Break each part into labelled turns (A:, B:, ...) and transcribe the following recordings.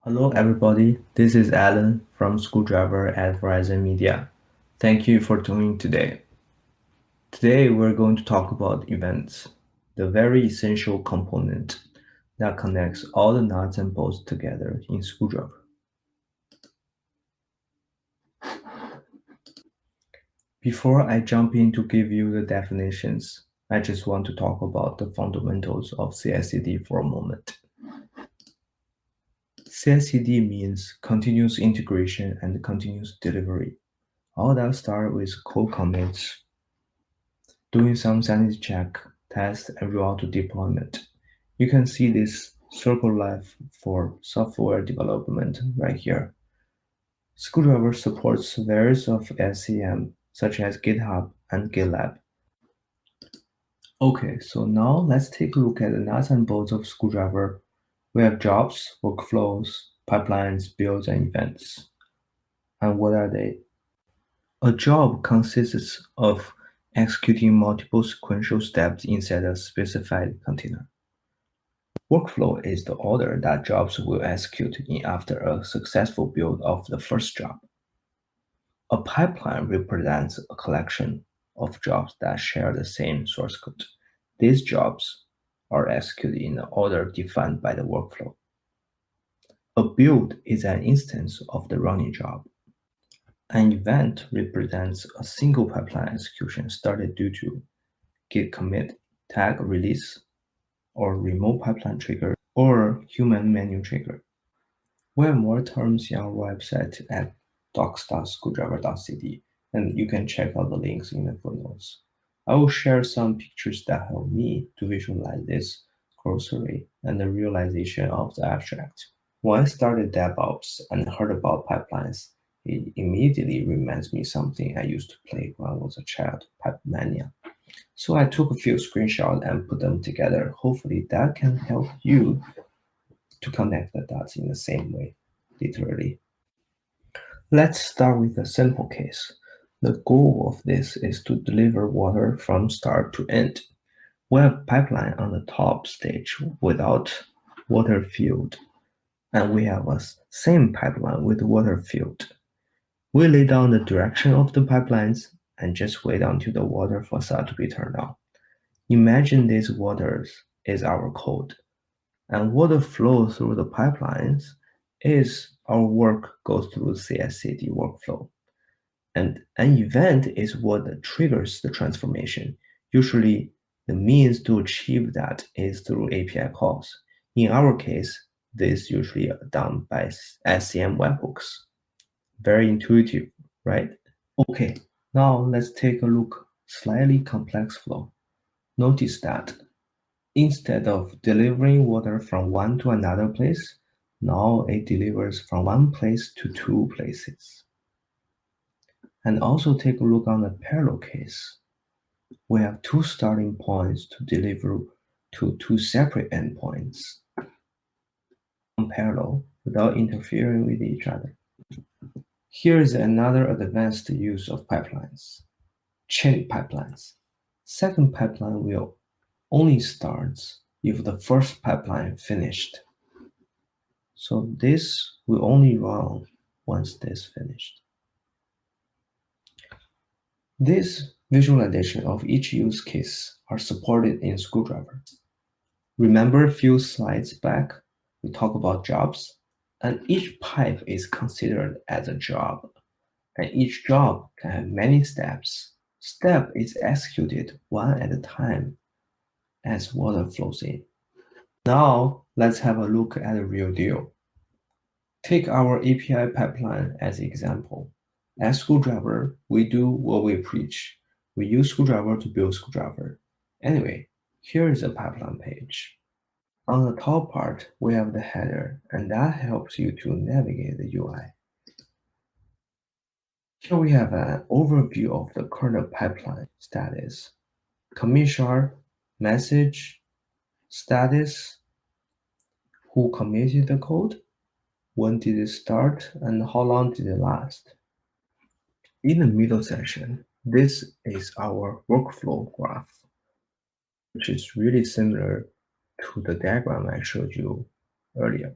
A: Hello everybody, this is Alan from Screwdriver at Verizon Media. Thank you for tuning today. Today we're going to talk about events, the very essential component that connects all the nuts and bolts together in Screwdriver. Before I jump in to give you the definitions, I just want to talk about the fundamentals of CICD for a moment. CICD means continuous integration and continuous delivery. All that start with code commits, doing some sanity check, test, and roll out to deployment. You can see this circle life for software development right here. Screwdriver supports various of SCM, such as GitHub and GitLab. Okay, so now let's take a look at the nuts and bolts of Screwdriver. We have jobs, workflows, pipelines, builds, and events. And what are they? A job consists of executing multiple sequential steps inside a specified container. Workflow is the order that jobs will execute in after a successful build of the first job. A pipeline represents a collection of jobs that share the same source code. These jobs are executed in the order defined by the workflow. A build is an instance of the running job. An event represents a single pipeline execution started due to git commit, tag release, or remote pipeline trigger, or human manual trigger. We have more terms in our website at docs.screwdriver.cd, and you can check out the links in the footnotes. I will share some pictures that help me to visualize this closely and the realization of the abstract. When I started DevOps and heard about pipelines, it immediately reminds me something I used to play when I was a child, Pipe Mania. So I took a few screenshots and put them together. Hopefully that can help you to connect the dots in the same way, literally. Let's start with a simple case. The goal of this is to deliver water from start to end. We have pipeline on the top stage without water field, and we have a same pipeline with water field. We lay down the direction of the pipelines and just wait until the water facade to be turned on. Imagine these waters is our code, and water flow through the pipelines is our work goes through the CI/CD workflow. And an event is what triggers the transformation. Usually, the means to achieve that is through API calls. In our case, this is usually done by SCM webhooks. Very intuitive, right? Okay, now let's take a look slightly complex flow. Notice that instead of delivering water from one to another place, now it delivers from one place to two places. And also take a look on the parallel case. We have two starting points to deliver to two separate endpoints in parallel without interfering with each other. Here is another advanced use of pipelines. Chain pipelines. Second pipeline will only start if the first pipeline finished. So this will only run once this finished. This visualization of each use case are supported in Screwdriver. Remember a few slides back, we talked about jobs, and each pipe is considered as a job, and each job can have many steps. Step is executed one at a time as water flows in. Now, let's have a look at the real deal. Take our API pipeline as an example. As Screwdriver, we do what we preach. We use Screwdriver to build Screwdriver. Anyway, here is a pipeline page. On the top part, we have the header, and that helps you to navigate the UI. Here we have an overview of the current pipeline status. Commit chart, message, status, who committed the code, when did it start, and how long did it last. In the middle section, this is our workflow graph, which is really similar to the diagram I showed you earlier.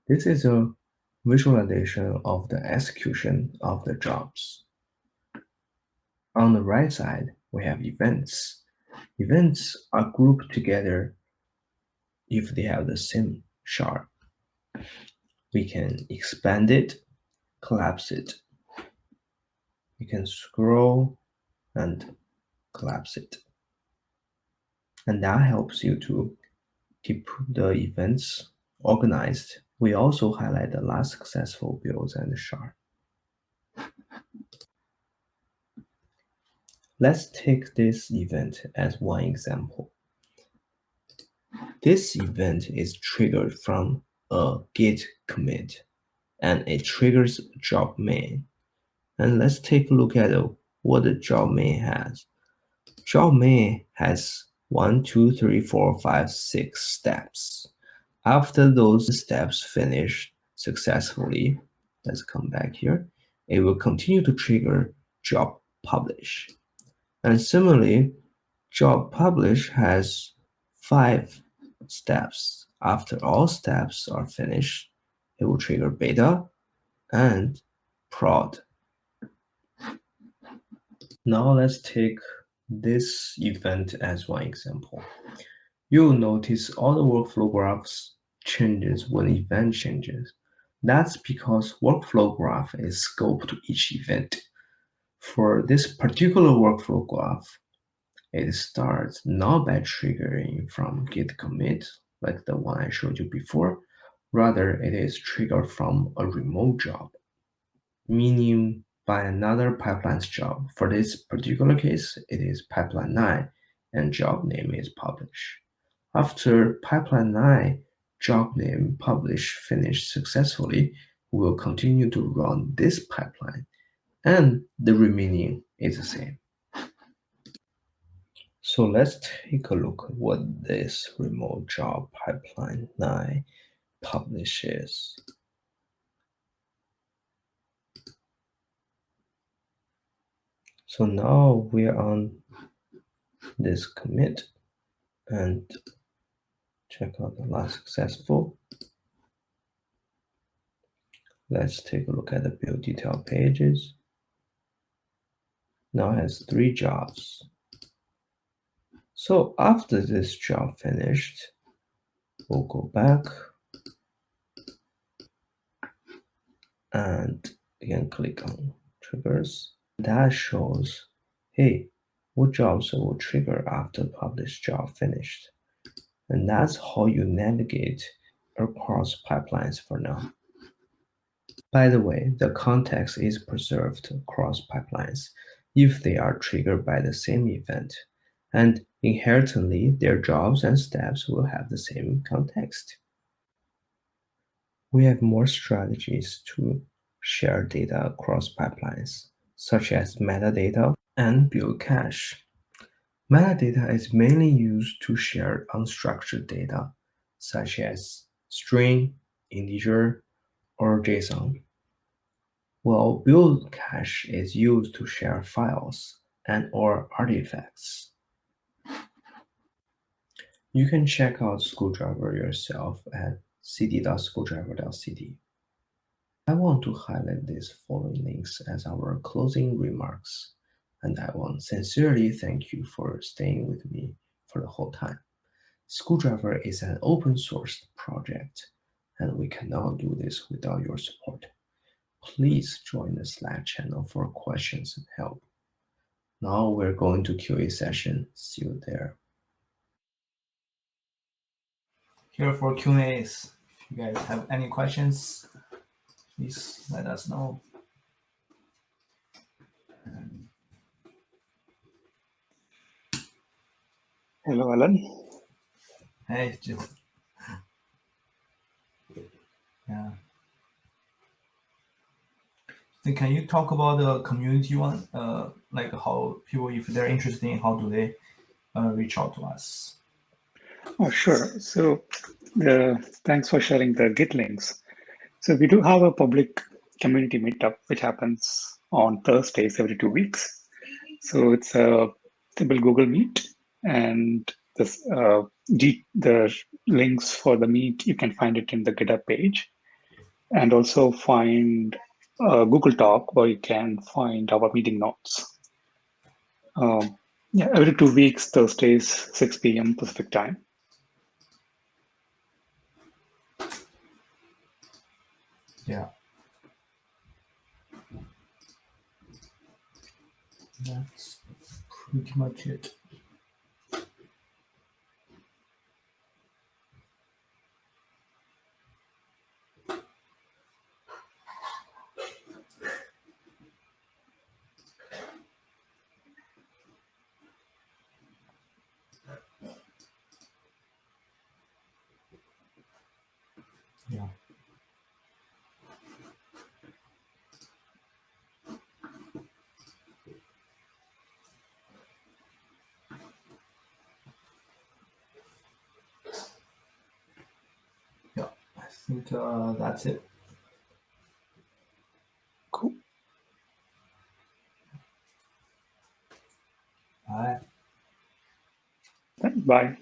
A: This is a visualization of the execution of the jobs. On the right side, we have events. Events are grouped together if they have the same shard. We can expand it, collapse it. We can scroll and collapse it. And that helps you to keep the events organized. We also highlight the last successful builds and shard. Let's take this event as one example. This event is triggered from a git commit and it triggers job main. And let's take a look at what the job main has. Job main has 1, 2, 3, 4, 5, 6 steps. After those steps finish successfully, let's come back here, it will continue to trigger job publish. And similarly, job publish has 5 steps. After all steps are finished, it will trigger beta and prod. Now let's take this event as one example. You'll notice all the workflow graphs changes when event changes. That's because workflow graph is scoped to each event. For this particular workflow graph, it starts not by triggering from git commit, like the one I showed you before. Rather, it is triggered from a remote job, meaning by another pipeline's job. For this particular case, it is pipeline 9, and job name is publish. After pipeline 9 job name publish finished successfully, we will continue to run this pipeline, and the remaining is the same. So let's take a look at what this remote job pipeline 9 publishes. So now we are on this commit and check out the last successful. Let's take a look at the build detail pages. Now it has 3 jobs. So after this job finished, we'll go back and again click on triggers. That shows, hey, what jobs will trigger after published job finished. And that's how you navigate across pipelines for now. By the way, the context is preserved across pipelines if they are triggered by the same event, and inherently their jobs and steps will have the same context. We have more strategies to share data across pipelines, such as metadata and build cache. Metadata is mainly used to share unstructured data, such as string, integer, or JSON, while build cache is used to share files and/or artifacts. You can check out Screwdriver yourself at cd.screwdriver.cd. I want to highlight these following links as our closing remarks, and I want to sincerely thank you for staying with me for the whole time. Screwdriver is an open source project, and we cannot do this without your support. Please join the Slack channel for questions and help. Now we're going to QA session. See you there.
B: Here for Q&As. If you guys have any questions, please let us know.
C: Hello, Alan.
B: Hey, Jithin. Yeah. So can you talk about the community one? Like how people, if they're interested in, how do they reach out to us?
C: Oh, sure. So thanks for sharing the Git links. So we do have a public community meetup, which happens on Thursdays every 2 weeks. So it's a simple Google Meet, and the links for the meet, you can find it in the GitHub page. and also find Google Doc where you can find our meeting notes. Yeah, every 2 weeks, Thursdays, 6 p.m. Pacific time.
B: Yeah. That's pretty much it. Yeah. Yeah, I think that's it.
C: Cool.
B: Bye.
C: Bye.